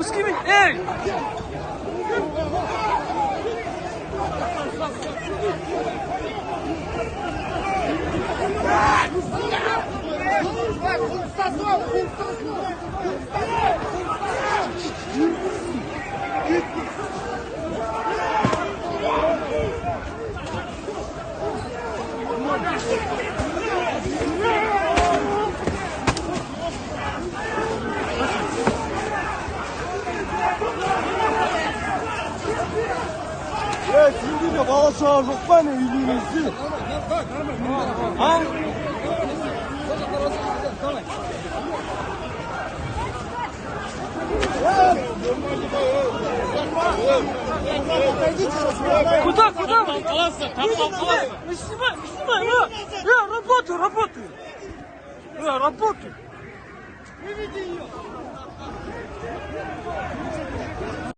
Русский, эй! Сендерде бала шаға жоқ па не үйлеріңізде? Куда? Не снимай, работаю. Работаю.